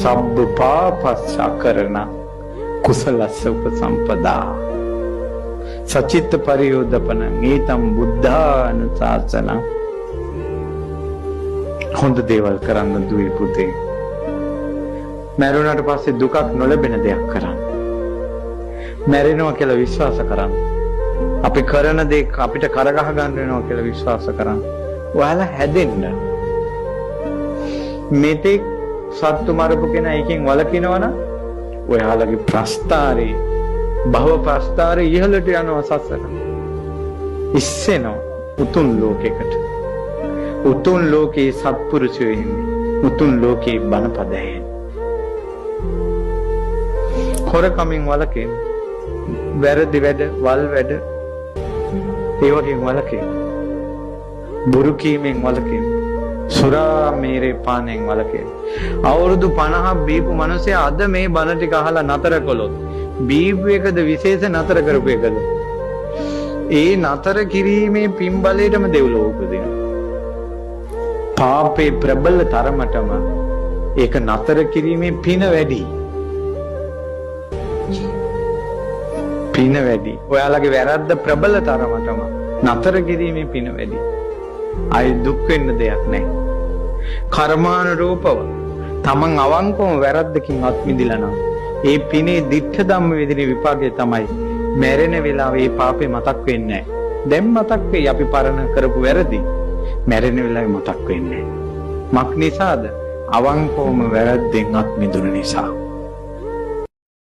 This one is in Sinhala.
සබ්බ පාපස්සකරණ කුසලස්ස උපසම්පදා සචිත්ත පරියෝදපන ඒතම් බුද්ධානුශාසන. හොඳ දේවල් කරන්න දුවේ පුතේ. මැරුණාට පස්සේ දුකක් නොලැබෙන දෙයක් කරන්න. මැරෙනවා කියලා විශ්වාස කරන්න. අපි කරන දේ අපිට කරගහ ගන්න වෙනවා කියලා විශ්වාස කරන්න. ඔයාලා හැදෙන්න. මෙතෙක් සත්තු මරපු කෙනා එකෙන් වළකිනවනම් ඔයාලගේ ප්‍රස්තාරේ භව ප්‍රස්තාරේ ඉහළට යනවා සසර. ඉස්සෙනවා උතුම් ලෝකයකට. උතුම් ලෝකේ සත්පුරුෂයෝ ඉන්නේ. උතුම් ලෝකේ බණපද ඇහෙන. හොරකමින් වළකින. වැරදි වැඩ, වල් වැඩ ඒ වගේ වළකින. බොරු කීමෙන් වළකින. සුරා මේරේ පානෙන් වළකින. අවුරුදු 50ක් බීපු මිනිස්සයා අද මේ බණ ටික අහලා නතර කළොත් බීපු එකද විශේෂ නතර කරපු එකද? ඒ නතර කිරීමේ පින්බලයටම දෙව්ලොව උපදිනවා. පාපේ ප්‍රබල තරමටම ඒක නතර කිරීමේ පින වැඩි. පින වැඩි. ඔයාලගේ වැරද්ද ප්‍රබල තරමටම නතර කිරීමේ පින වැඩි. අය දුක් වෙන්න දෙයක් නැහැ. කර්මානුරූපව තමන් අවංකවම වැරද්දකින් අත්මිදිලා නම් ඒ පිනේ දිඨ ධම්ම විදින විපාකය තමයි මැරෙන වෙලාවේ ඒ පාපේ මතක් වෙන්නේ නැහැ. දැන් මතක් වෙයි අපි පරණ කරපු වැරදි. මැරෙන වෙලාවේ මතක් වෙන්නේ නැහැ. මක් නිසාද? අවංකවම වැරද්දෙන් අත්මිදුන නිසා.